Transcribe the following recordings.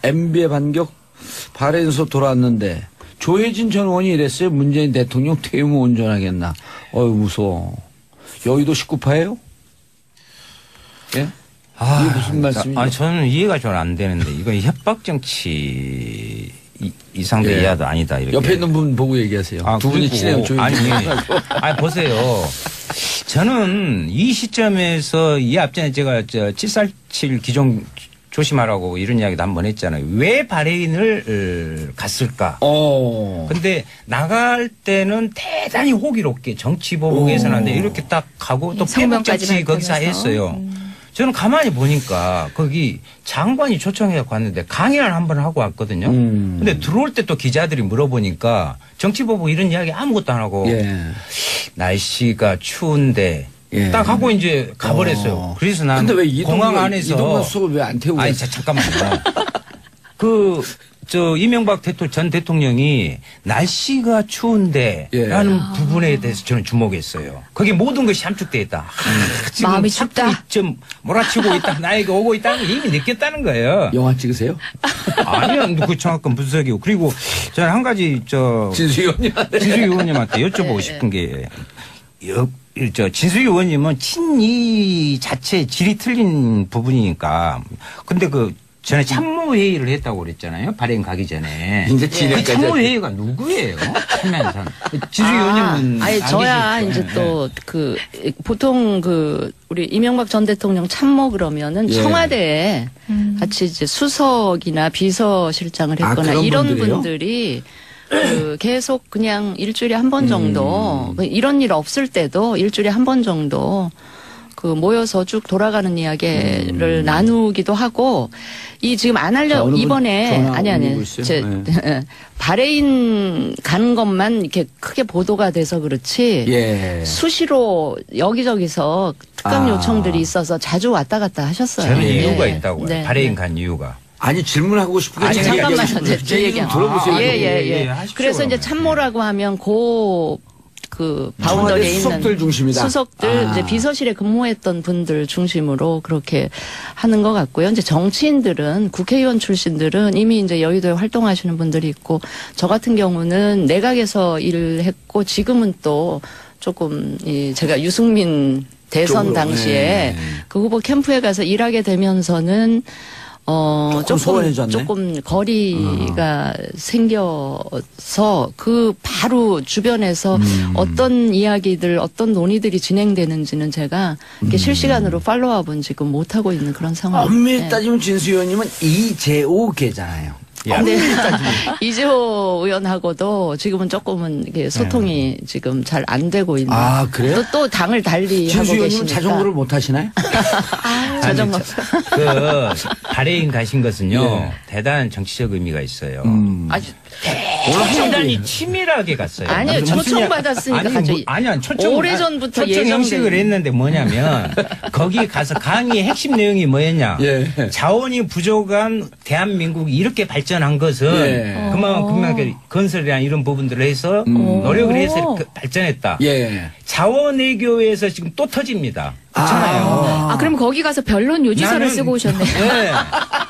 MB의 반격 발해에서 돌아왔는데 조혜진 전 의원이 이랬어요. 문재인 대통령 퇴임 후 운전하겠나. 어휴 무서워. 여의도 19파예요? 예? 이게 무슨 말씀이죠? 저는 이해가 잘 안 되는데 이거 협박 정치 이상도 예. 이하도 아니다 이렇게. 옆에 있는 분 보고 얘기하세요. 두 분이 친해요. 조혜진. 아니 보세요. 저는 이 시점에서 이 앞전에 제가 747 기종 조심하라고 이런 이야기도 한번 했잖아요. 왜 발해인을 갔을까? 근데 나갈 때는 대단히 호기롭게 정치보복에서는 안 돼. 이렇게 딱 가고 또 패박 정치 거기서 했어요. 저는 가만히 보니까 거기 장관이 초청해서 갔는데 강연을 한번 하고 왔거든요. 근데 들어올 때 또 기자들이 물어보니까 정치보복 이런 이야기 아무것도 안 하고 날씨가 추운데 예. 딱 하고 이제 가버렸어요. 그래서 난 근데 왜 공항 안에서 이동관 수석을 왜 안 태우고 아니 잠깐만요. 이명박 전 대통령이 날씨가 추운데라는 부분에 대해서 저는 주목했어요. 거기 모든 것이 함축되어 있다. 지금 마음이 춥다. 좀 몰아치고 있다. 나에게 오고 있다는 걸 이미 느꼈다는 거예요. 영화 찍으세요? 아니요. 그 정확한 분석이고. 그리고 저는 한 가지 진수희 의원님한테 여쭤보고 싶은 게 진수희 의원님은 친이 자체 질이 틀린 부분이니까. 근데 전에 참모회의를 했다고 그랬잖아요. 발행 가기 전에. 이제 그 참모회의가 누구예요? 참여한 진수희 의원님은. 아니, 저야 이제 또 보통 우리 이명박 전 대통령 참모 그러면은 청와대에 같이 이제 수석이나 비서실장을 했거나 이런 분들이요? 분들이 계속 그냥 일주일에 한 번 정도 이런 일 없을 때도 일주일에 한 번 정도 모여서 쭉 돌아가는 이야기를 나누기도 하고 지금 안 하려 이번에 발해인 가는 것만 이렇게 크게 보도가 돼서 그렇지 수시로 여기저기서 특감 요청들이 있어서 자주 왔다 갔다 하셨어요. 저는 이유가 있다고요. 네. 발해인 간 이유가. 아니 질문하고 싶은 게 아니 잠깐만요. 제 얘기 들어보세요. 그래서 이제 참모라고 하면 바운더리에 있는 수석들 중심이다. 수석들 이제 비서실에 근무했던 분들 중심으로 그렇게 하는 것 같고요. 이제 정치인들은 국회의원 출신들은 이미 이제 여의도에 활동하시는 분들이 있고 저 같은 경우는 내각에서 일을 했고 지금은 또 조금 제가 유승민 대선 당시에 그 후보 캠프에 가서 일하게 되면서는 조금 거리가 생겨서 바로 주변에서 어떤 이야기들, 어떤 논의들이 진행되는지는 제가 이렇게 실시간으로 팔로우업은 지금 못하고 있는 그런 상황입니다. 엄밀히 따지면 진수 의원님은 이재호 계잖아요. 근데 이재호 의원하고도 지금은 조금은 이게 소통이 지금 잘 안 되고 있는. 아, 그래요? 또 당을 달리 하고 진수 의원님은 계시니까. 자전거를 못 하시나요? 자전거. 발해인 가신 것은요. 대단한 정치적 의미가 있어요. 아주 대단히 치밀하게 갔어요. 아니요, 초청받았으니까 가죠. 오래전부터 초청 형식을 했는데 뭐냐면 거기 가서 강의의 핵심 내용이 뭐였냐. 자원이 부족한 대한민국이 이렇게 발전한 것은 그만큼 건설이나 이런 부분들을 해서 노력을 해서 발전했다. 자원외교에서 지금 또 터집니다. 그렇잖아요. 그럼 거기 가서 변론 요지서를 쓰고 오셨네.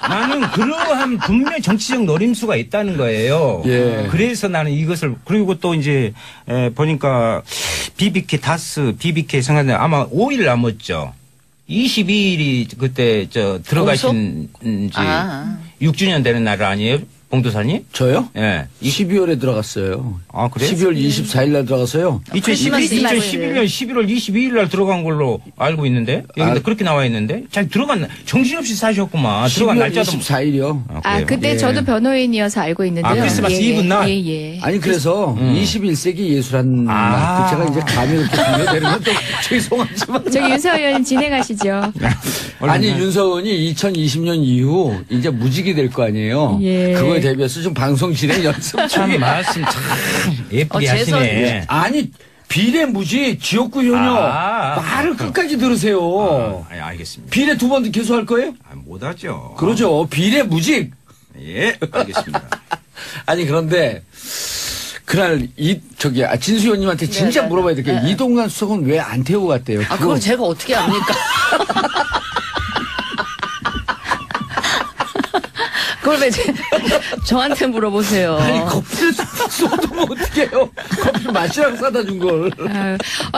나는 그러한 분명 정치적 노림수가 있다는 거예요. 그래서 나는 이것을 그리고 또 이제 보니까 BBK 다스 BBK 생각나 아마 5일 남았죠. 22일이 그때 들어가신 지 6주년 되는 날 아니에요? 봉도사님? 저요? 예. 12월에 들어갔어요. 아, 그래요? 12월 24일 날 들어가서요. 2011년 11월 22일 날 들어간 걸로 알고 있는데 여기도 그렇게 나와 있는데 잘 들어갔나 정신없이 사셨구만. 들어간 날짜도 24일이요. 그때 저도 변호인이어서 알고 있는데요. 크리스마스 이브 날. 아니 그래서 21세기 예술한 날 제가 이제 감히 이렇게 비교되는 건 또 죄송하지만 저기 윤서 의원 진행하시죠. 아니 윤서원이 2020년 이후 이제 무직이 될 거 아니에요. 그거에 대비해서 좀 방송 진행 연습 참 말씀 참 예쁘게 하시네. 아니 비례무직 지역구 효녀 말을 끝까지 들으세요. 알겠습니다. 비례 2번 계속 할 거예요? 못하죠. 그러죠. 비례무직. 예, 알겠습니다. 아니 그런데 그날 진수 의원님한테 진짜 물어봐야 될 게 이동관 수석은 왜 안 태우고 갔대요? 그걸 제가 어떻게 압니까? 그걸 왜 저한테 물어보세요. 아니 커피를 쏟으면 어떡해요. 커피 마시라고 사다 준 걸.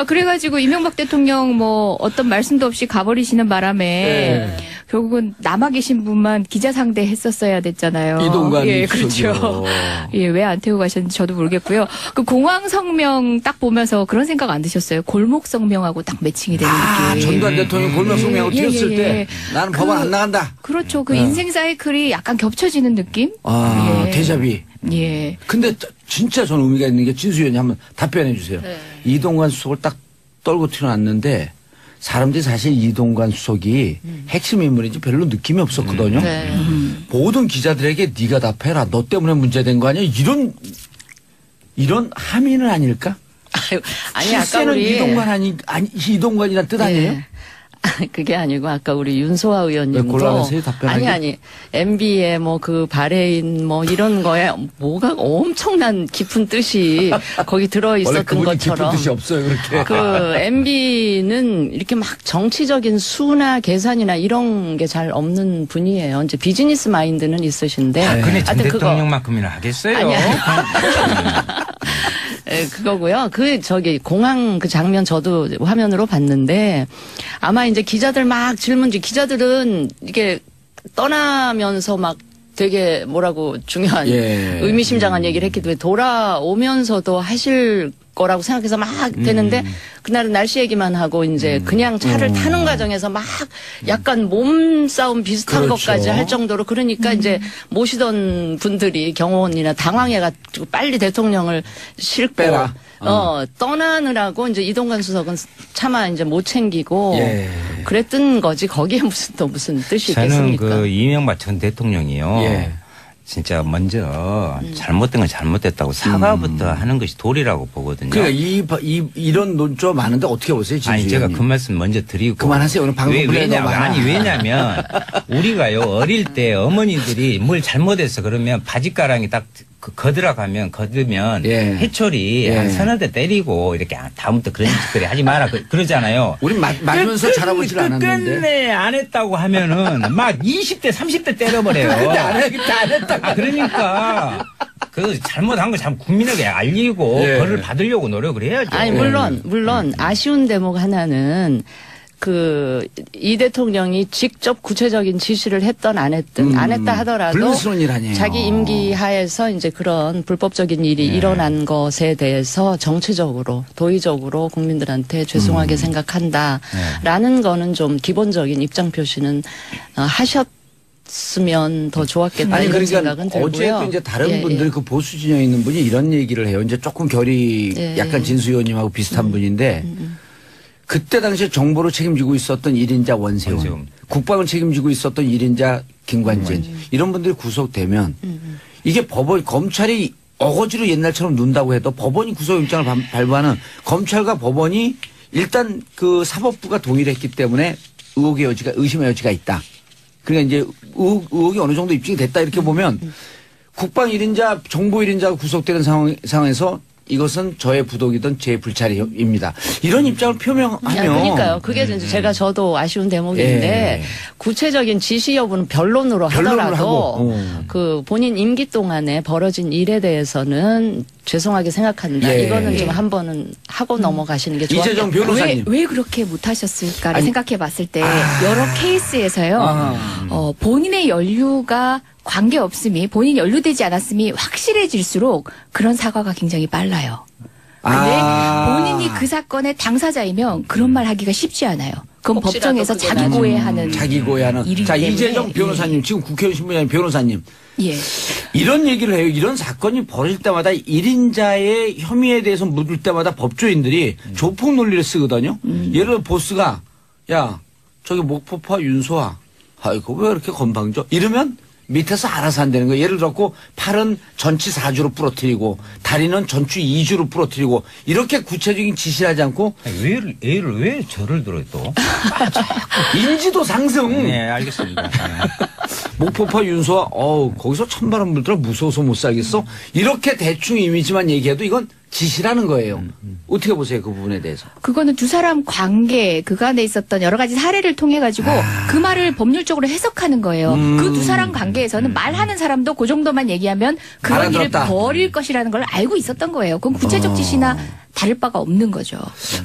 그래가지고 이명박 대통령 뭐 어떤 말씀도 없이 가버리시는 바람에 네. 결국은 남아 계신 분만 기자 상대 했었어야 됐잖아요. 이동관 예, 수석이요. 그렇죠. 예, 왜 안 태우고 가셨는지 저도 모르겠고요. 그 공항 성명 딱 보면서 그런 생각 안 드셨어요? 골목 성명하고 딱 매칭이 되는 느낌. 전두환 대통령 골목 성명하고 예, 튀었을 예, 때 예. 나는 법원 안 나간다. 그렇죠. 그 인생 사이클이 약간 겹쳐지는 느낌? 예. 대자비. 예. 근데 진짜 저는 의미가 있는 게 진수 의원님 한번 답변해 주세요. 네. 이동관 수석을 딱 떨고 튀어났는데 사람들이 사실 이동관 수석이 핵심 인물인지 별로 느낌이 없었거든요. 네. 모든 기자들에게 네가 답해라. 너 때문에 문제된 거 아니야? 이런 함의는 아닐까? 아니 아까 실세는 우리 이동관이란 뜻 아니에요? 네. 그게 아니고 아까 우리 윤소아 왜 의원님도 곤란하세요, 답변하기? 아니 MB의 뭐 그 바레인 뭐 이런 거에 뭐가 엄청난 깊은 뜻이 거기 들어 원래 있었던 그분이 것처럼 깊은 뜻이 없어요. 그렇게. 그 MB는 이렇게 막 정치적인 수나 계산이나 이런 게 잘 없는 분이에요. 이제 비즈니스 마인드는 있으신데. 근데 전 하여튼 그거 대통령만큼이나 하겠어요. 아니. 예, 그거고요. 공항 그 장면 저도 화면으로 봤는데 아마 이제 기자들 막 기자들은 이게 떠나면서 막 되게 뭐라고 중요한 의미심장한 얘기를 했기 때문에 돌아오면서도 하실 거라고 생각해서 막 되는데 그날은 날씨 얘기만 하고 이제 그냥 차를 타는 과정에서 막 약간 몸싸움 비슷한 그렇죠. 것까지 할 정도로 그러니까 이제 모시던 분들이 경호원이나 당황해가지고 빨리 대통령을 싣고 빼라. 떠나느라고 이제 이동관 수석은 차마 이제 못 챙기고 그랬던 거지 거기에 무슨 뜻이 저는 있겠습니까? 그 이명박 전 대통령이요. 예. 진짜 먼저 잘못된 건 잘못됐다고 사과부터 하는 것이 도리라고 보거든요. 그러니까 이런 논조 많은데 어떻게 보세요, 진수 아니 제가 의원님? 그 말씀 먼저 드리고 그만하세요. 오늘 방송 분량이 너무 많아. 아니 왜냐면 우리가요 어릴 때 어머니들이 뭘 잘못해서 그러면 바지가랑이 딱 거들면 예. 해초리 예. 한 서너 대 때리고 이렇게 다음부터 그런 짓거리 하지 마라 그러잖아요. 우린 맞으면서 자라보질 않았는데. 끝내 안 했다고 하면은 막 20대 30대 때려버려요. 근데 안 했다. 그러니까 그 잘못한 거 참 국민에게 알리고 예. 벌을 받으려고 노력을 해야죠. 아니 물론 아쉬운 대목 하나는 이 대통령이 직접 구체적인 지시를 했던 안 했든 안 했다 하더라도 불미스러운 일 아니에요. 자기 임기 하에서 이제 그런 불법적인 일이 일어난 것에 대해서 정치적으로 도의적으로 국민들한테 죄송하게 생각한다라는 거는 좀 기본적인 입장 표시는 하셨으면 더 좋았겠다 아니 이런 그러니까 생각은 들고요. 어제 이제 다른 분들 그 보수 진영에 있는 분이 이런 얘기를 해요. 이제 조금 결이 약간 진수 의원님하고 비슷한 분인데 그때 당시에 정보를 책임지고 있었던 1인자 원세훈, 국방을 책임지고 있었던 1인자 김관진 이런 분들이 구속되면 이게 검찰이 어거지로 옛날처럼 눈다고 해도 법원이 구속영장을 발부하는 검찰과 법원이 일단 그 사법부가 동의를 했기 때문에 의심의 여지가 있다. 그러니까 이제 의혹이 어느 정도 입증이 됐다 이렇게 보면 국방 1인자, 정보 1인자가 구속되는 상황에서 이것은 저의 부독이든 제 불찰입니다. 이런 입장을 표명하면. 그러니까요. 그게 저도 아쉬운 대목인데 구체적인 지시 여부는 변론으로 하더라도 그 본인 임기 동안에 벌어진 일에 대해서는 죄송하게 생각한다. 이거는 좀 한 번은 하고 넘어가시는 게 좋겠다. 이재정 변호사님. 왜 그렇게 못하셨을까를 생각해 봤을 때 여러 케이스에서요. 본인의 연루가 관계없음이 본인이 연루되지 않았음이 확실해질수록 그런 사과가 굉장히 빨라요. 근데 본인이 그 사건의 당사자이면 그런 말 하기가 쉽지 않아요. 그건 법정에서 자기 고해하는 일이기 자, 때문에. 이재정 변호사님, 지금 국회의원 신분이 변호사님. 예. 이런 얘기를 해요. 이런 사건이 벌어질 때마다 1인자의 혐의에 대해서 묻을 때마다 법조인들이 조폭 논리를 쓰거든요. 예를 들어 보스가 야 저기 목포파 윤소아 아이고 왜 이렇게 건방져 이러면 밑에서 알아서 한다는 거예요. 예를 들었고 팔은 전치 4주로 부러뜨리고 다리는 전치 2주로 부러뜨리고 이렇게 구체적인 지시를 하지 않고 애를 왜 저를 들어요 또? 인지도 상승. 네 알겠습니다. 목포파 윤소아 거기서 찬바람 불더라 무서워서 못 살겠어. 이렇게 대충 이미지만 얘기해도 이건 짓이라는 거예요. 어떻게 보세요, 그 부분에 대해서? 그거는 두 사람 관계 그간에 있었던 여러 가지 사례를 통해 가지고 그 말을 법률적으로 해석하는 거예요. 그 두 사람 관계에서는 말하는 사람도 그 정도만 얘기하면 그런 일을 알아들었다. 벌일 것이라는 걸 알고 있었던 거예요. 그건 구체적 지시나 다를 바가 없는 거죠.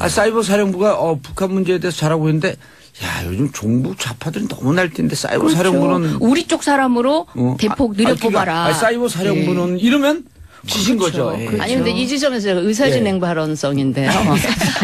사이버 사령부가 북한 문제에 대해서 잘하고 있는데 야, 요즘 종북 좌파들이 너무 날뛰는데 사이버 그렇죠. 사령부는 우리 쪽 사람으로 대폭 느려뽑아라. 사이버 사령부는 이러면 지신 그렇죠. 거죠. 예. 그렇죠. 아니 근데 이 지점에서 제가 의사진행 발언성인데요.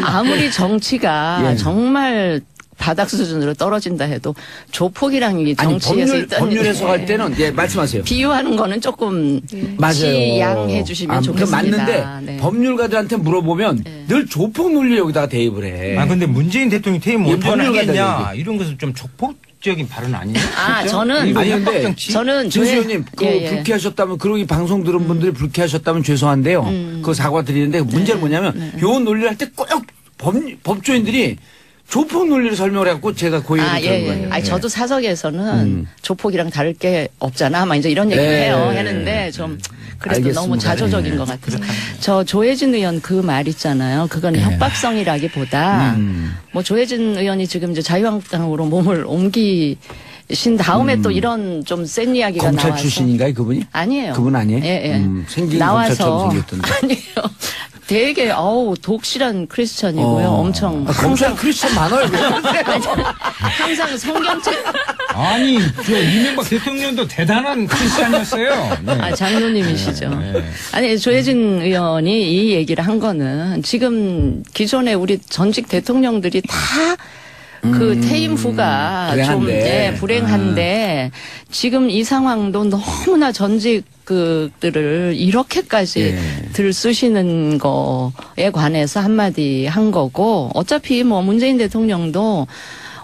아무리 정치가 예. 정말 바닥 수준으로 떨어진다 해도 조폭이랑 이 아니 정치에서 있던 법률 해석할 때는 예, 말씀하세요. 비유하는 거는 조금 맞아요. 지양해 주시면 그 좋겠습니다. 맞는데 네. 법률가들한테 물어보면 늘 조폭 논리 여기다가 대입을 해. 아 근데 문재인 대통령이 퇴임 예, 언제 법률가들 하겠냐 얘기. 이런 것은 좀 족폭적인 발언 아니에요? 아, 진짜? 저는- 이거 아니, 근데 협박 정치? 저는 진수현님, 그 예, 예. 불쾌하셨다면, 그리고 이 방송 들은 분들이 불쾌하셨다면 죄송한데요. 그 사과 드리는데 문제는 뭐냐면, 요 논리를 할 때 꼭 법조인들이 조폭 논리를 설명을 해갖고 제가 고의를 아, 그런 예, 예. 거예요. 아니, 저도 사석에서는 조폭이랑 다를 게 없잖아. 막 이제 이런 얘기를 네. 해요. 했는데 좀 그래도 알겠습니다. 너무 자조적인 네. 것 같아서. 저 조혜진 의원 그 말 있잖아요. 그건 협박성이라기보다 뭐 조혜진 의원이 지금 이제 자유한국당으로 몸을 옮기신 다음에 또 이런 좀 센 이야기가 검찰 나와서. 출신인가요, 그분이? 아니에요. 그분 아니에요? 예, 예. 생긴 나와서 검찰처럼 생겼던데. 아니에요. 되게 독실한 크리스천이고요. 엄청 검찰 크리스천 많아요. 항상 성경책 아니 저 이명박 대통령도 대단한 크리스찬이었어요. 네. 아, 장로님이시죠. 아니, 조혜진 의원이 이 얘기를 한 거는 지금 기존에 우리 전직 대통령들이 다 그 퇴임 후가 좀 불행한데. 불행한데 지금 이 상황도 너무나 전직들을 이렇게까지 예. 들쑤시는 거에 관해서 한마디 한 거고 어차피 뭐 문재인 대통령도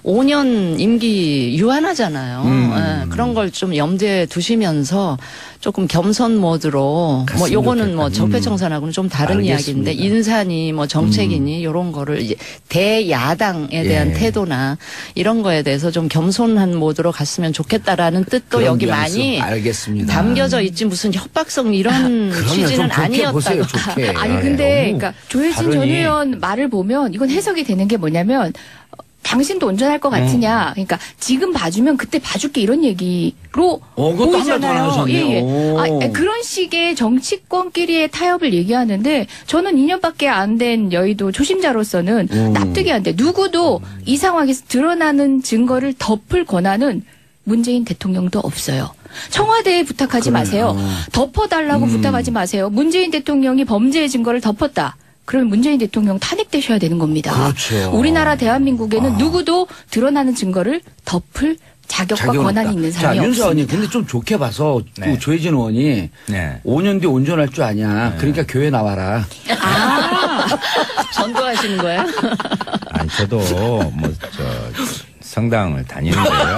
5년 임기 유한하잖아요. 예, 그런 걸 좀 염두에 두시면서 조금 겸손 모드로 뭐 요거는 뭐 적폐청산하고는 좀 다른 알겠습니다. 이야기인데 인사니 뭐 정책이니 요런 거를 이제 대야당에 대한 예. 태도나 이런 거에 대해서 좀 겸손한 모드로 갔으면 좋겠다라는 뜻도 그런 여기 뉘앙스 많이 알겠습니다. 담겨져 있지 무슨 협박성 이런 그러면 좀 취지는 좋게 아니었다고. 보세요, 좋게. 아니 근데 너무 그러니까 조혜진 전 발언이- 의원 말을 보면 이건 해석이 되는 게 뭐냐면 당신도 운전할 것 같으냐. 그러니까 지금 봐주면 그때 봐줄게 이런 얘기로 그것도 한마디 더 보이잖아요. 나누셨네요. 예, 예. 오. 그런 식의 정치권끼리의 타협을 얘기하는데 저는 2년밖에 안 된 여의도 초심자로서는 납득이 안 돼. 누구도 이 상황에서 드러나는 증거를 덮을 권한은 문재인 대통령도 없어요. 청와대에 부탁하지 마세요. 덮어달라고 부탁하지 마세요. 문재인 대통령이 범죄의 증거를 덮었다. 그러면 문재인 대통령 탄핵되셔야 되는 겁니다. 그렇죠. 우리나라 대한민국에는 누구도 드러나는 증거를 덮을 자격과 자격은 권한이 없다. 있는 자, 사람이 윤서 의원님, 없습니다. 근데 좀 좋게 봐서 네. 그 조혜진 의원이 네. 5년 뒤에 온전할 줄 아냐. 그러니까 교회 나와라. 전도하시는 거예요? 아니 저도 뭐 저 성당을 다니는데요.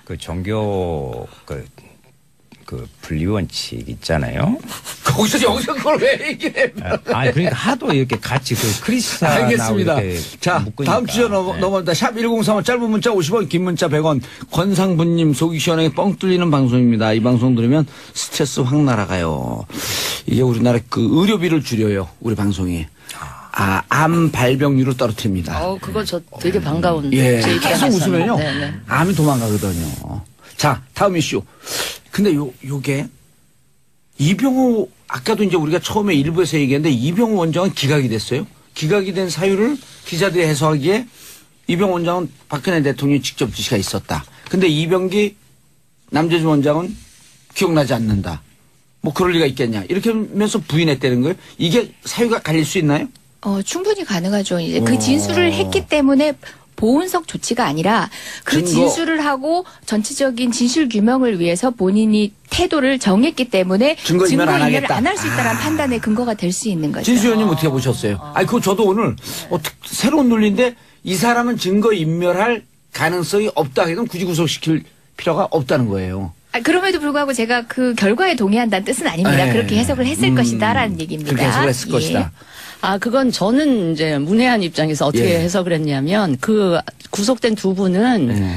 그 종교 그 분리원칙 있잖아요. 거기서 여기서 그걸 왜 얘기해? 아니 그러니까 하도 이렇게 같이 그 크리스찬하고 알겠습니다. 이렇게 자, 묶으니까. 다음 주제 네. 넘어갑니다. 샵 1035 짧은 문자 50원, 긴 문자 100원. 권상분님 속이 시원하게 뻥 뚫리는 방송입니다. 이 방송 들으면 스트레스 확 날아가요. 이게 우리나라 그 의료비를 줄여요. 우리 방송이. 암 발병률을 떨어뜨립니다. 그거 저 되게 반가운. 예, 제 계속 입장에서는. 웃으면요. 네, 네. 암이 도망가거든요. 자, 다음 이슈. 근데 요게 이병호 아까도 이제 우리가 처음에 일부에서 얘기했는데 이병호 원장은 기각이 됐어요. 기각이 된 사유를 기자들이 해석하기에 이병호 원장은 박근혜 대통령이 직접 지시가 있었다. 근데 이병기 남재준 원장은 기억나지 않는다. 뭐 그럴 리가 있겠냐. 이렇게 하면서 부인했다는 거예요. 이게 사유가 갈릴 수 있나요? 충분히 가능하죠. 이제 그 진술을 했기 때문에 보온석 조치가 아니라 그 증거. 진술을 하고 전체적인 진실 규명을 위해서 본인이 태도를 정했기 때문에 증거 인멸 안 인멸을 하겠다. 안 할 수 있다는 판단의 근거가 될 수 있는 거죠. 진수 의원님 어떻게 보셨어요? 아니, 그거 저도 오늘 새로운 논리인데 이 사람은 증거 인멸할 가능성이 없다. 그럼 굳이 구속시킬 필요가 없다는 거예요. 그럼에도 불구하고 제가 그 결과에 동의한다는 뜻은 아닙니다. 네. 그렇게 해석을 했을 것이다라는 얘기입니다. 그렇게 해석을 했을 예. 것이다. 그건 저는 이제 문외한 입장에서 어떻게 예. 해석을 했냐면 그 구속된 두 분은 네.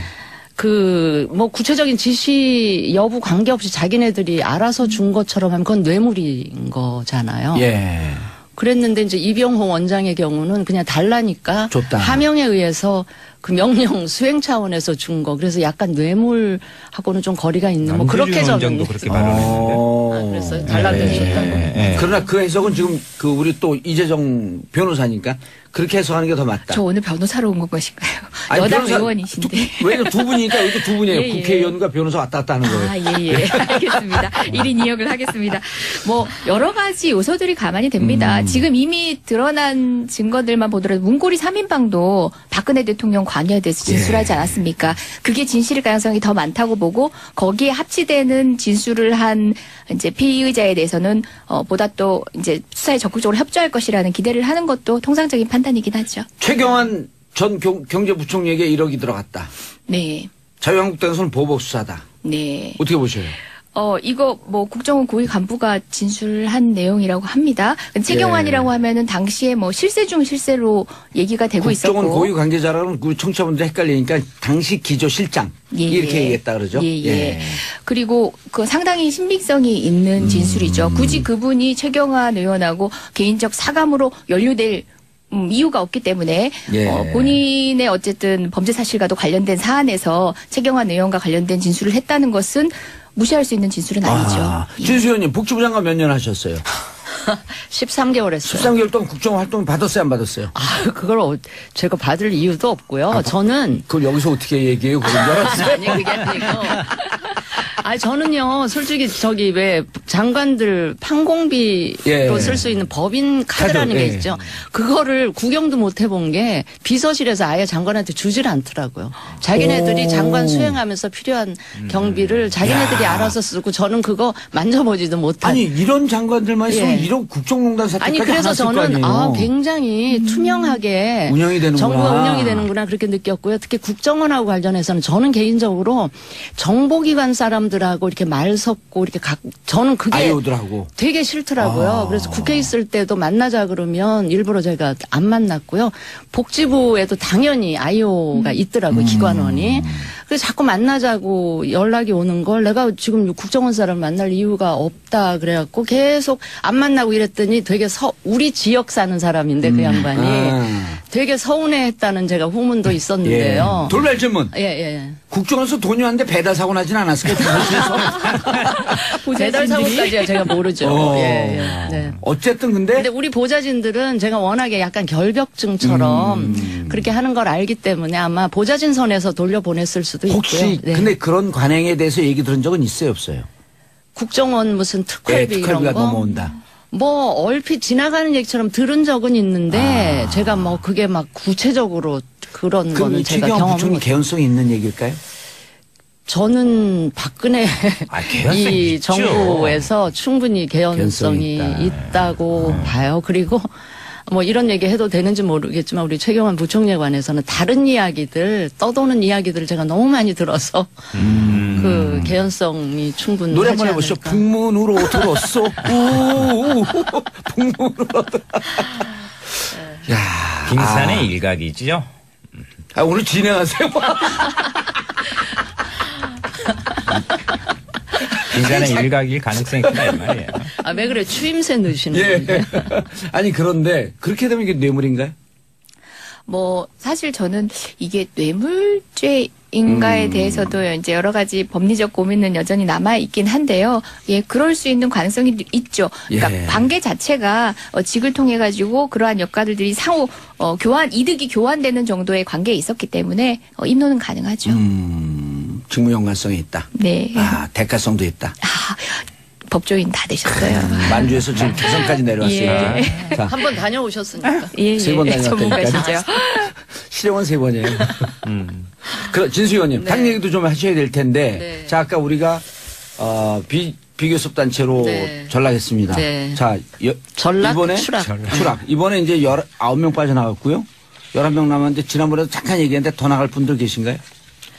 뭐 구체적인 지시 여부 관계없이 자기네들이 알아서 준 것처럼 하면 그건 뇌물인 거잖아요. 예. 그랬는데 이제 이병호 원장의 경우는 그냥 달라니까 줬다. 하명에 의해서 그 명령 수행 차원에서 준 거. 그래서 약간 뇌물하고는 좀 거리가 있는 뭐 그렇게 저는 원장도 그렇게 발언했는데. 그랬어요. 달라고 줬다고. 그러나 그 해석은 지금 그 우리 또 이재정 변호사니까 그렇게 해석하는 게 더 맞다. 저 오늘 변호사로 온 것인가요? 아니, 여당 변호사- 의원이신데. 왜냐면 두 분이니까 여기 두 분이에요. 예, 예. 국회의원과 변호사 왔다 갔다 하는 거예요. 아, 예, 예. 알겠습니다. 1인 2역을 하겠습니다. 뭐, 여러 가지 요소들이 가만히 됩니다. 지금 이미 드러난 증거들만 보더라도 문고리 3인방도 박근혜 대통령 관여에 대해서 진술하지 않았습니까? 그게 진실일 가능성이 더 많다고 보고 거기에 합치되는 진술을 한 이제 피의자에 대해서는 보다 또 이제 수사에 적극적으로 협조할 것이라는 기대를 하는 것도 통상적인 판단이긴 하죠. 최경환 전 경제부총리에게 1억이 들어갔다. 네. 자유한국당에서는 보복 수사다. 네. 어떻게 보셔요? 이거 뭐 국정원 고위 간부가 진술한 내용이라고 합니다. 최경환이라고 하면은 당시에 뭐 실세 중 실세로 얘기가 되고 있었고. 국정원 고위 관계자라는 우리 청취자분들 헷갈리니까 당시 기조실장 예, 이렇게 예. 얘기했다 그러죠. 예, 예. 그리고 그 상당히 신빙성이 있는 진술이죠. 굳이 그분이 최경환 의원하고 개인적 사감으로 연루될 이유가 없기 때문에 예. 본인의 어쨌든 범죄 사실과도 관련된 사안에서 최경환 의원과 관련된 진술을 했다는 것은 무시할 수 있는 진술은 아니죠. 예. 진수현님 복지부 장관 몇 년 하셨어요? 13개월 했어요. 13개월 동안 국정원 활동 받았어요, 안 받았어요? 그걸 제가 받을 이유도 없고요. 저는 그걸 여기서 어떻게 얘기해요? 그런 줄 알았어요. 아니 그게 아니고. 저는요 솔직히 저기 왜 장관들 판공비로 예. 쓸 수 있는 법인 카드라는 카드, 게 예. 있죠. 그거를 구경도 못 해본 게 비서실에서 아예 장관한테 주질 않더라고요. 자기네들이 오. 장관 수행하면서 필요한 경비를 자기네들이 알아서 쓰고 저는 그거 만져보지도 못한. 아니 이런 장관들만 있으면 예. 이런 국정농단 사태까지 아니 그래서 하나 쓸 거 저는 아니에요. 굉장히 투명하게 운영이 되는구나. 정부가 운영이 되는구나 그렇게 느꼈고요. 특히 국정원하고 관련해서는 저는 개인적으로 정보기관 사람들하고 이렇게 말 섞고 이렇게 저는 그게 아이오들하고 되게 싫더라고요. 그래서 국회 있을 때도 만나자 그러면 일부러 제가 안 만났고요. 복지부에도 당연히 아이오가 있더라고요. 기관원이. 그래서 자꾸 만나자고 연락이 오는 걸 내가 지금 국정원 사람 만날 이유가 없다 그래갖고 계속 안 만나고 이랬더니 되게 우리 지역 사는 사람인데 그 양반이 되게 서운해했다는 제가 후문도 있었는데요. 예. 돌발 질문. 예. 국정원에서 돈이 왔는데 배달 사고 나진 않았을까요? 배달 사고까지야 제가 모르죠. 네. 어쨌든 근데 우리 보좌진들은 제가 워낙에 약간 결벽증처럼 그렇게 하는 걸 알기 때문에 아마 보좌진 선에서 돌려보냈을 수도 혹시 있고요. 네. 근데 그런 관행에 대해서 얘기 들은 적은 있어요, 없어요? 국정원 무슨 특활비 이런 특활비가 거 넘어온다. 뭐 얼핏 지나가는 얘기처럼 들은 적은 있는데 제가 뭐 그게 막 구체적으로 그런 그럼 거는 이 제가 최경환 경험을 부총리 개연성이 있는 얘기일까요? 저는 박근혜 개연성이 이 있죠. 정부에서 충분히 개연성이 개연성이 있다고 봐요. 그리고 뭐 이런 얘기 해도 되는지 모르겠지만 우리 최경환 부총리에 관해서는 다른 이야기들 떠도는 이야기들을 제가 너무 많이 들어서 그 개연성이 충분하지 노래 한번 해보시죠. 않을까. 북문으로 들었어. 우 북문으로. 야, 빙산의 일각이죠. 오늘 진행하세요. 빙산의 일각일 가능성이 크다 이 말이에요. 왜 그래 추임새 넣으시는 예. 건데. 아니 그런데 그렇게 되면 이게 뇌물인가요? 뭐 사실 저는 이게 뇌물죄인가에 대해서도 이제 여러 가지 법리적 고민은 여전히 남아 있긴 한데요. 예, 그럴 수 있는 가능성이 있죠. 그러니까 예. 관계 자체가 직을 통해 가지고 그러한 역할들이 상호 이득이 교환되는 정도의 관계에 있었기 때문에 입론은 가능하죠. 직무 연관성이 있다. 네. 대가성도 있다. 법조인 다 되셨어요. 만주에서 지금 개성까지 내려왔어요. 예. 자, 한 번 다녀오셨으니까. 예, 세 번 다녔다니까요. 전문가시죠. 실형은 3번이에요. 진수 의원님, 당 얘기도 좀 하셔야 될 텐데, 네. 자, 아까 우리가, 비교섭 단체로 네. 전락했습니다. 네. 자, 전락, 이번에 추락. 이번에 이제 19명 빠져나갔고요. 11명 남았는데, 지난번에도 잠깐 얘기했는데 더 나갈 분들 계신가요?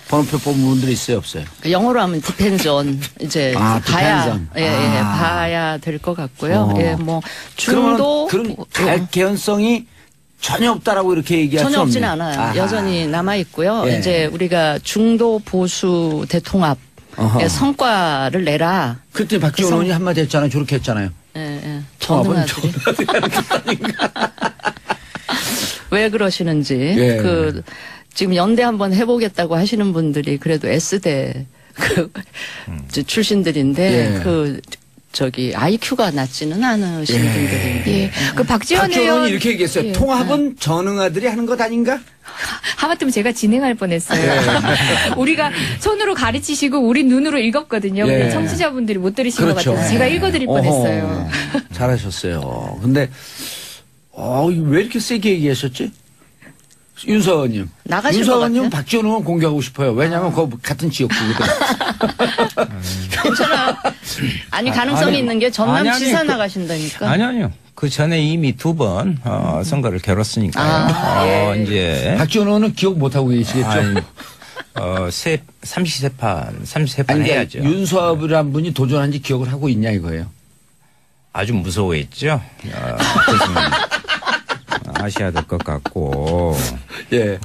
번호표 뽑은 분들 있어요, 없어요? 영어로 하면 depends on 이제 봐야 depends on. 봐야 될 것 같고요. 예, 뭐 그러면 중도 그런 개연성이 전혀 없다라고 이렇게 얘기할 수 전혀 없네요. 없지는 않아요. 아하. 여전히 남아 있고요. 예. 이제 우리가 중도 보수 대통합의 어허. 성과를 내라. 그때 박지원 의원이 한마디 했잖아요. 저렇게 했잖아요. 예. 통합은 전능아들이. 왜 그러시는지. 예. 그 지금 연대 한번 해보겠다고 하시는 분들이 그래도 S대 출신들인데 예. 그 저기 IQ가 낮지는 않으신 분들인데. 예. 그 박지원 박지원 의원 의원이 이렇게 얘기했어요. 예. 통합은 전능아들이 하는 것 아닌가? 하마터면 제가 진행할 뻔했어요. 우리가 손으로 가르치시고 우리 눈으로 읽었거든요. 예. 근데 청취자분들이 못 들으신 그렇죠. 것 같아서 제가 읽어드릴 뻔했어요. 어허, 잘하셨어요. 근데 왜 이렇게 세게 얘기하셨지? 윤서원님. 나가실 것 윤서원님 같아요? 박지원 의원 공개하고 싶어요. 왜냐하면 그 같은 지역구거든. 괜찮아요. 아니 가능성이 아니, 있는 게 전남 아니, 지사 그- 나가신다니까. 아니요. 그 전에 이미 2번 선거를 겨뤘으니까요. 아, 예. 이제 박지원 의원은 기억 못하고 계시겠죠? 아니, 33판 아니, 해야죠. 윤서업이란 분이 도전한 지 기억을 하고 있냐 이거예요. 아주 무서워했죠. 아셔야 될 것 같고. 예.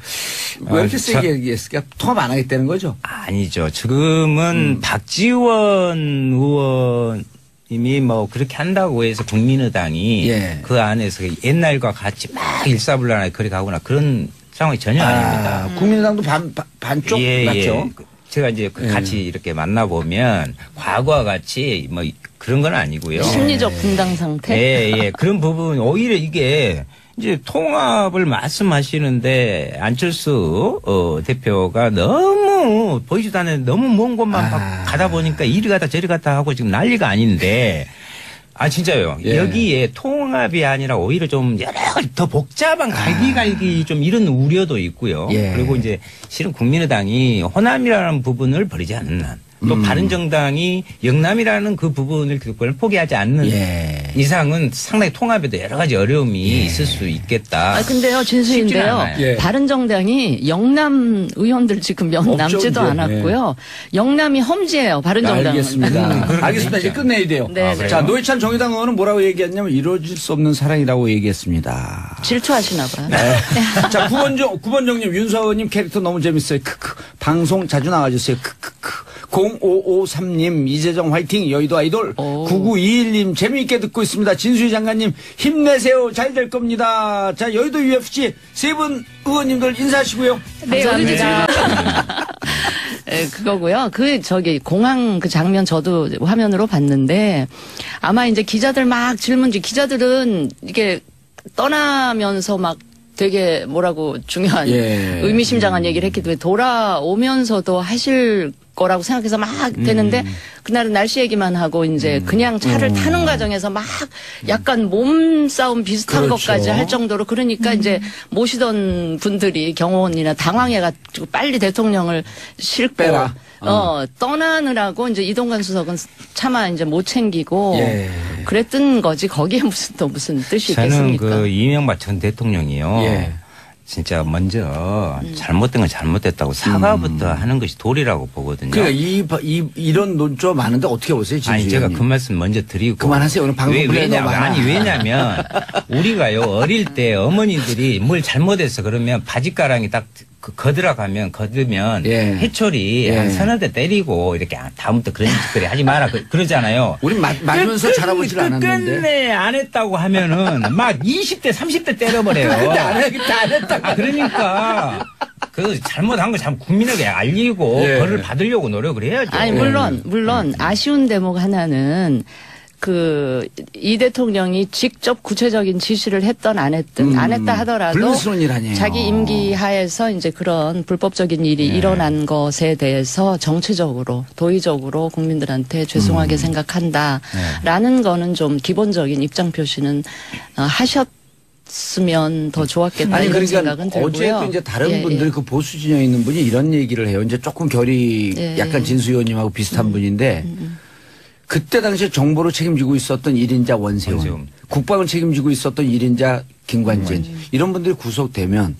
왜 이렇게 아, 세게 얘기했을까? 통합 안 하겠다는 거죠? 아니죠. 지금은 박지원 의원님이 뭐 그렇게 한다고 해서 국민의당이 예. 그 안에서 옛날과 같이 막 일사불란하게 그렇게 가거나 그런 상황이 전혀 아닙니다. 국민의당도 반쪽 맞죠? 제가 이제 예. 같이 이렇게 만나보면 과거와 같이 뭐 그런 건 아니고요. 심리적 분당 상태. 예. 그런 부분 오히려 이게 이제 통합을 말씀하시는데 안철수 대표가 너무 보이지도 않는 너무 먼 곳만 가다 보니까 이리 가다 저리 가다 하고 지금 난리가 아닌데 진짜요. 예. 여기에 통합이 아니라 오히려 좀 여러 가지 더 복잡한 갈기갈기 좀 이런 우려도 있고요. 예. 그리고 이제 실은 국민의당이 호남이라는 부분을 버리지 않는 한 또 바른정당이 영남이라는 그 부분을 그걸 포기하지 않는 예. 이상은 상당히 통합에도 여러 가지 어려움이 있을 수 있겠다. 근데요, 쉽지는 진수인데요. 않아요. 예. 바른정당이 영남 의원들 지금 몇 없죠, 남지도 이제. 않았고요. 영남이 험지예요, 바른정당은. 알겠습니다. 알겠습니다. 이제 끝내야 돼요. 네, 네. 자, 노회찬 정의당 의원은 뭐라고 얘기했냐면 이루어질 수 없는 사랑이라고 얘기했습니다. 질투하시나 봐요. 네. 자, 구본정님, 윤서원님 캐릭터 너무 재밌어요. 크크. 방송 자주 나와주세요. 크크크. 0553님, 이재정 화이팅, 여의도 아이돌. 오. 9921님, 재미있게 듣고 있습니다. 진수희 장관님, 힘내세요. 잘 될 겁니다. 자, 여의도 UFC 세 분 의원님들 인사하시고요. 네, 오늘 이제 감사합니다. 예, 그거고요. 공항 그 장면 저도 화면으로 봤는데 아마 이제 기자들 막 기자들은 이게 떠나면서 막 되게 뭐라고 중요한 예. 의미심장한 얘기를 했기 때문에 돌아오면서도 하실 거라고 생각해서 막 되는데 그날은 날씨 얘기만 하고 이제 그냥 차를 타는 과정에서 막 약간 몸싸움 비슷한 그렇죠. 것까지 할 정도로 그러니까 이제 모시던 분들이 경호원이나 당황해가지고 빨리 대통령을 싣고 빼라. 떠나느라고 이제 이동관 수석은 차마 이제 못 챙기고 예. 그랬던 거지 거기에 무슨 뜻이 저는 있겠습니까? 그 이명박 전 대통령이요. 예. 진짜 먼저 잘못된 건 잘못됐다고 사과부터 하는 것이 도리라고 보거든요. 그러니까 이런 논조 많은데 어떻게 보세요, 진수희 아니 제가 의원님? 그 말씀 먼저 드리고 그만하세요. 오늘 방송 분량이 너무 많아. 왜냐면 우리가요 어릴 때 어머니들이 뭘 잘못해서 그러면 바짓가랑이 딱 거들면 예. 해초리 예. 한 서너 대 때리고 이렇게 다음부터 그런 짓거리 하지 마라 그러잖아요. 우린 맞으면서 자라보질 않았는데. 끝내 안 했다고 하면은 막 20대 30대 때려버려요. 근데 안 했다. 그러니까 그 잘못한 거 참 국민에게 알리고 예. 벌을 받으려고 노력을 해야죠. 아니 물론 아쉬운 대목 하나는 이 대통령이 직접 구체적인 지시를 했던 안 했든 안 했다 하더라도 불미스러운 일 아니에요. 자기 임기 하에서 이제 그런 불법적인 일이 일어난 것에 대해서 정치적으로 도의적으로 국민들한테 죄송하게 생각한다라는 거는 좀 기본적인 입장 표시는 하셨으면 더 좋았겠다 아니 이런 그러니까 생각은 들고요. 어제도 이제 다른 예, 분들 예. 그 보수 진영에 있는 분이 이런 얘기를 해요. 이제 조금 결이 예, 약간 예. 진수 의원님하고 비슷한 분인데 그때 당시에 정보를 책임지고 있었던 1인자 원세훈, 원세훈. 국방을 책임지고 있었던 1인자 김관진 이런 분들이 구속되면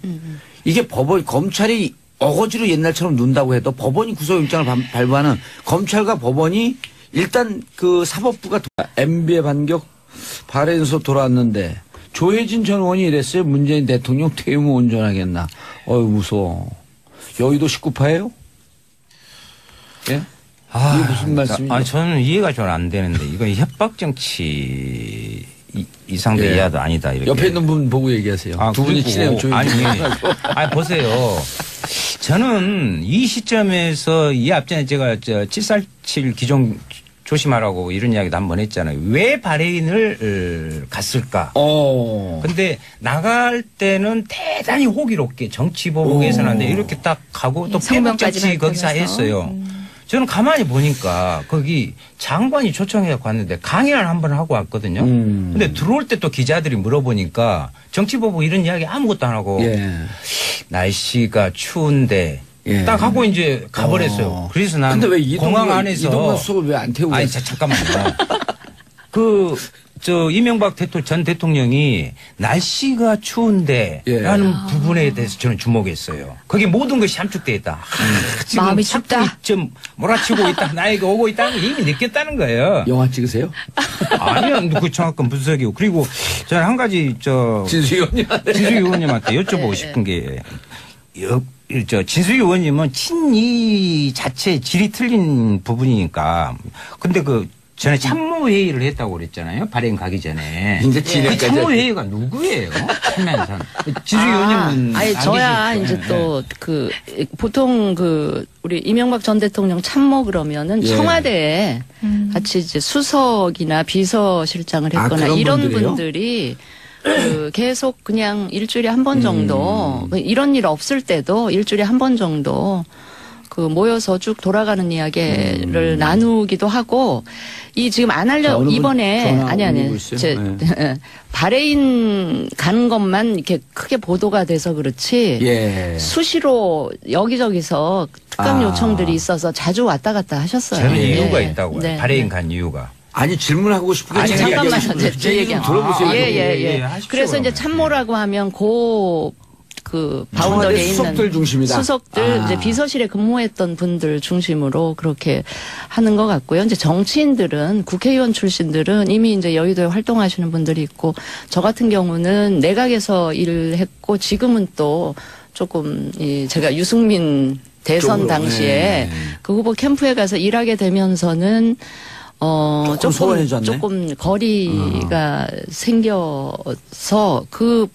이게 검찰이 어거지로 옛날처럼 눈다고 해도 법원이 구속영장을 발부하는 검찰과 법원이 일단 그 사법부가 MB의 반격 발해에서 돌아왔는데 조혜진 전 의원이 이랬어요. 문재인 대통령 퇴임 후 온전하겠나. 무서워. 여의도 19파예요? 예? 이게 무슨 말씀이죠? 저는 이해가 잘 안 되는데 이건 협박 정치 이상도 예. 이하도 아니다. 이렇게. 옆에 있는 분 보고 얘기하세요. 두 분이 그리고 친해요. 조용히. 아니, 보세요. 저는 이 시점에서 이 앞전에 제가 747 기종 조심하라고 이런 이야기도 한번 했잖아요. 왜 바레인을 갔을까? 근데 나갈 때는 대단히 호기롭게 정치 보복에서는 안 돼. 이렇게 딱 가고 또 페북 정치 거기서 했어요. 저는 가만히 보니까 거기 장관이 초청해서 갔는데 강연을 한번 하고 왔거든요. 근데 들어올 때 또 기자들이 물어보니까 정치 보복 이런 이야기 아무것도 안 하고 날씨가 추운데 예. 딱 하고 이제 가버렸어요. 그래서 난 근데 왜 공항 안에서 이동관 수석을 왜 안 태우고 아니 잠깐만요. 이명박 전 대통령이 날씨가 추운데 예. 라는 부분에 대해서 저는 주목했어요. 거기 모든 것이 함축되어 있다. 지금 마음이 춥다. 좀 몰아치고 있다. 나에게 오고 있다는 걸 이미 느꼈다는 거예요. 영화 찍으세요? 아니요. 그 정확한 분석이고. 그리고 저는 한 가지 진수희 의원님한테. 진수희 의원님한테 여쭤보고 네. 싶은 게 진수희 의원님은 친이 자체 질이 틀린 부분이니까. 근데 전에 참모회의를 했다고 그랬잖아요. 발행 가기 전에. 이제 그 진행까지. 참모회의가 누구예요? 참여한 진수희 의원님은. 아니, 저야 안 이제 계실 또 보통 우리 이명박 전 대통령 참모 그러면은 예. 청와대에 같이 이제 수석이나 비서실장을 했거나 그런 이런 분들이요? 분들이 계속 그냥 일주일에 한 번 정도 이런 일 없을 때도 일주일에 한 번 정도 모여서 쭉 돌아가는 이야기를 나누기도 하고 지금 안 자, 어느 분 이번에 전화 아니 오고 있어요? 바레인 가는 것만 이렇게 크게 보도가 돼서 그렇지 예. 수시로 여기저기서 특감 요청들이 있어서 자주 왔다 갔다 하셨어요. 저는 예. 이유가 있다고요. 네. 발행 간 이유가. 아니 질문하고 싶은 게 아니 제 잠깐만요. 얘기하고 싶은 제 얘기 좀 들어보세요. 예예예. 하십시오, 그래서 이제 그러면. 참모라고 하면 바운더리에 있는 수석들 중심이다. 수석들 이제 비서실에 근무했던 분들 중심으로 그렇게 하는 것 같고요. 이제 정치인들은 국회의원 출신들은 이미 이제 여의도에 활동하시는 분들이 있고 저 같은 경우는 내각에서 일을 했고 지금은 또 조금 제가 유승민 대선 쪽으로, 당시에 네. 그 후보 캠프에 가서 일하게 되면서는 소원해졌네. 조금 거리가 생겨서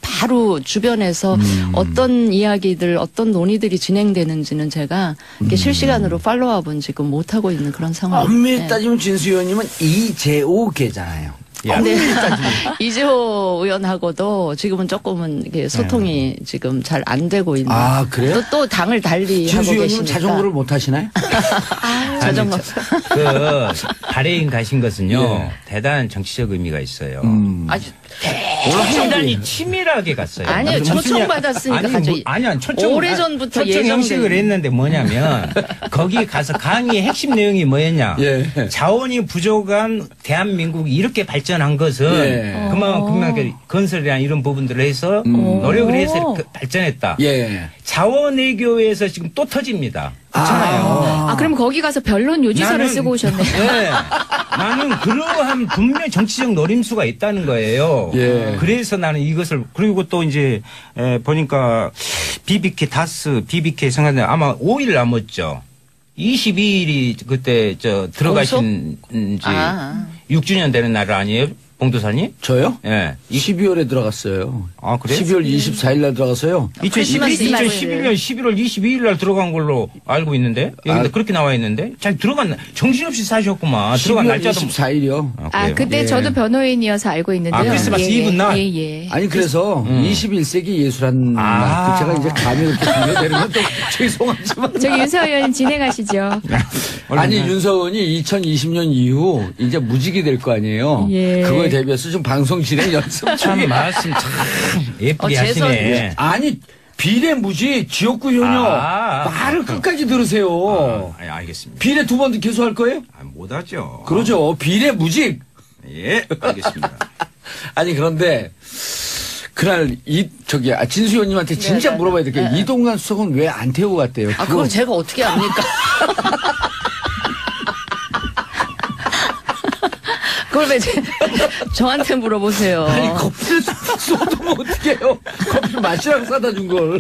바로 주변에서 어떤 이야기들, 어떤 논의들이 진행되는지는 제가 이렇게 실시간으로 팔로우업은 지금 못하고 있는 그런 상황. 엄밀히 따지면 진수희 의원님은 이재호계잖아요. 근데 이재호 의원하고도 지금은 조금은 이게 소통이 지금 잘 안 되고 있는. 아, 그래요? 또 당을 달리 하고 진수희 의원님은 계시니까. 자전거를 못 하시나요? 자전거. 바레인 가신 것은요. 예. 대단한 정치적 의미가 있어요. 아주 대단히 치밀하게 갔어요. 아니요, 무슨 초청 야- 받았으니까 아니, 가죠. 아니야, 초청. 오래전부터 초청 형식을 예정된. 했는데 뭐냐면 거기 가서 강의의 핵심 내용이 뭐였냐. 예. 자원이 부족한 대한민국이 이렇게 발전한 것은 예. 그만큼 건설이나 이런 부분들을 해서 노력을 해서 이렇게 발전했다. 예. 자원 외교에서 지금 또 터집니다. 그렇잖아요. 그럼 거기 가서 변론 요지서를 쓰고 오셨네. 네. 나는 그러한 분명 정치적 노림수가 있다는 거예요. 예. 그래서 나는 이것을 그리고 또 이제 보니까 BBK 다스 BBK 성한데 아마 5일 남았죠. 22일이 그때 들어가신 지 6주년 되는 날 아니에요? 봉도사님? 저요? 예. 12월에 들어갔어요. 아, 그래요? 12월 24일 날 들어가서요. 2011년 11월 22일 날 들어간 걸로 알고 있는데 여기도 그렇게 나와 있는데 잘 들어갔나 정신없이 사셨구만. 들어간 12월 날짜도 24일이요. 그래요? 그때 예. 저도 변호인이어서 알고 있는데요. 크리스마스 이브 날? 예. 아니 그래서 21세기 예술한 날. 제가 이제 감이 이렇게 비교되는 건 또 죄송하지만. 저기 윤서 의원 진행하시죠. 아니 윤서원이 2020년 이후 이제 무직이 될 거 아니에요. 예. 그거에 대비해서 좀 방송 진행 연습 참 중에. 말씀 참 예쁘게 하시네. 아니 비례무직 지역구 효녀 말을 끝까지 들으세요. 알겠습니다. 비례 두 번도 계속 할 거예요? 못하죠. 그러죠. 비례무직. 예, 알겠습니다. 아니 그런데 그날 진수 의원님한테 진짜 물어봐야 될 게 이동관 수석은 왜 안 태우고 갔대요? 그걸 제가 어떻게 압니까? 그걸 왜 저한테 물어보세요. 아니 커피를 쏟으면 어떡해요? 커피 마시라고 사다 준 걸.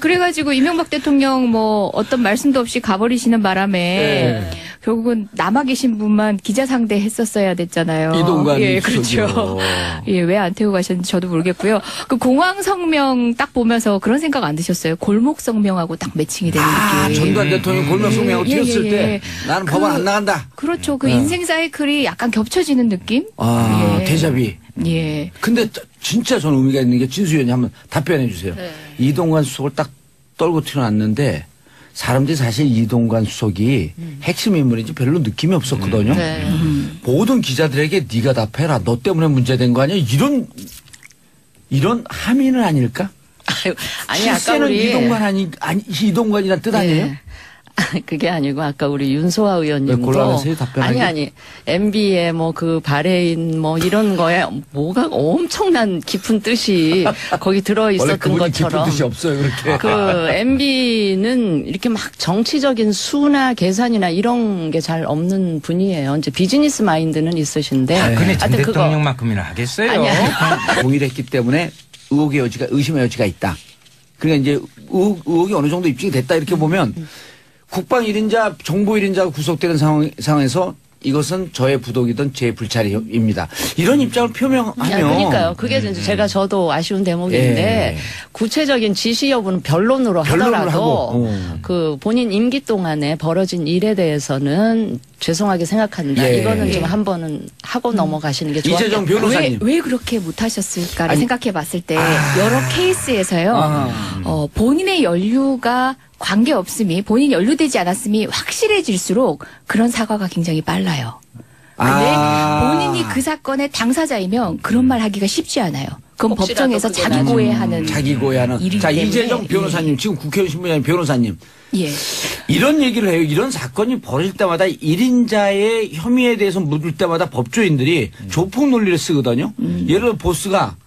그래가지고 이명박 대통령 어떤 말씀도 없이 가버리시는 바람에 네. 결국은 남아 계신 분만 기자 상대 했었어야 됐잖아요. 이동관 예, 그렇죠. 예, 왜 안 태우고 가셨는지 저도 모르겠고요. 그 공항 성명 딱 보면서 그런 생각 안 드셨어요? 골목 성명하고 딱 매칭이 되는 느낌. 전두환 대통령 골목 성명하고 뛰었을 때 나는 법원 안 나간다. 그렇죠. 그 인생 사이클이 약간 겹쳐지는 느낌? 예. 대자비. 예. 근데 진짜 저는 의미가 있는 게 진수 의원님 한번 답변해 주세요. 네. 이동관 수석을 딱 떨고 튀어났는데 사람들이 사실 이동관 수석이 핵심 인물인지 별로 느낌이 없었거든요. 네. 모든 기자들에게 네가 답해라. 너 때문에 문제된 거 아니야? 이런 함의는 아닐까? 아니 아까 실세는 우리 이동관이란 뜻 아니에요? 네. 그게 아니고 아까 우리 윤소아 왜 의원님도 곤란하세요, 답변하기? 아니 MB의 뭐 그 발해인 뭐 이런 거에 뭐가 엄청난 깊은 뜻이 거기 들어 원래 있었던 그분이 것처럼 깊은 뜻이 없어요, 그렇게. 그 MB는 이렇게 막 정치적인 수나 계산이나 이런 게 잘 없는 분이에요. 이제 비즈니스 마인드는 있으신데. 근데 전 하여튼 그거 대통령만큼이나 하겠어요. 아니야. 동일했기 때문에 의심의 여지가 있다. 그러니까 이제 의혹이 어느 정도 입증이 됐다 이렇게 보면 국방 1인자, 정보 1인자가 구속되는 상황에서 이것은 저의 부독이든 제 불찰입니다. 이런 입장을 표명하면. 그러니까요. 그게 이제 저도 아쉬운 대목인데 예. 구체적인 지시 여부는 변론으로 변론을 하더라도 하고. 그 본인 임기 동안에 벌어진 일에 대해서는 죄송하게 생각한다. 예. 이거는 좀 한 번은 하고 넘어가시는 게 좋겠다. 이재정 변호사님. 왜 그렇게 못하셨을까를 아니, 생각해 봤을 때 여러 케이스에서요. 본인의 연루가 관계없음이 본인이 연루되지 않았음이 확실해질수록 그런 사과가 굉장히 빨라요. 근데 본인이 그 사건의 당사자이면 그런 말 하기가 쉽지 않아요. 그건 혹시라도 법정에서 그게 자기 고해하는 자기 고해하는. 일이기 자, 때문에. 이재정 변호사님, 지금 국회의원 신분이 변호사님. 예. 이런 얘기를 해요. 이런 사건이 벌어질 때마다 1인자의 혐의에 대해서 묻을 때마다 법조인들이 조폭 논리를 쓰거든요. 예를 들어 보스가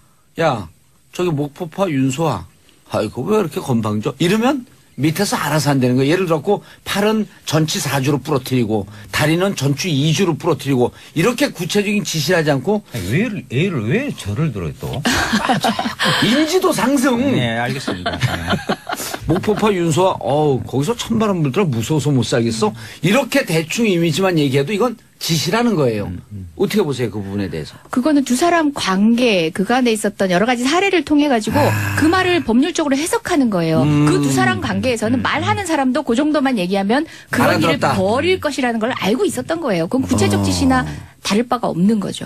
야 저기 목포파 윤소아 아이고 왜 이렇게 건방져 이러면 밑에서 알아서 한다는 거예요. 예를 들었고 팔은 전치 4주로 부러뜨리고 다리는 전치 2주로 부러뜨리고 이렇게 구체적인 지시를 하지 않고 왜 저를 들어요 또? 인지도 상승. 네, 알겠습니다. 목포파 윤소아 거기서 찬바람 불더라 무서워서 못 살겠어. 이렇게 대충 이미지만 얘기해도 이건 지시라는 거예요. 어떻게 보세요 그 부분에 대해서? 그거는 두 사람 관계 그간에 있었던 여러 가지 사례를 통해 가지고 그 말을 법률적으로 해석하는 거예요. 그 두 사람 관계에서는 말하는 사람도 그 정도만 얘기하면 그런 일을 알아들었다. 벌일 것이라는 걸 알고 있었던 거예요. 그건 구체적 지시나 다를 바가 없는 거죠.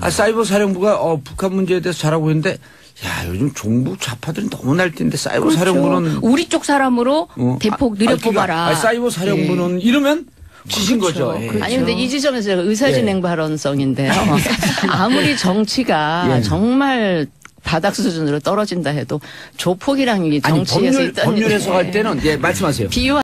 사이버 사령부가 북한 문제에 대해서 잘하고 있는데 야 요즘 종북 좌파들이 너무 날뛰는데 사이버 그렇죠. 사령부는 우리 쪽 사람으로 대폭 느려뽑아라. 사이버 사령부는 이러면 지신 그렇죠. 거죠. 예. 그렇죠. 아니 근데 이 지점에서 제가 의사진행 발언성인데요. 아무리 정치가 예. 정말 바닥 수준으로 떨어진다 해도 조폭이랑 이 아니 정치에서 있던 법률 해석할 때는 예 말씀하세요. 비유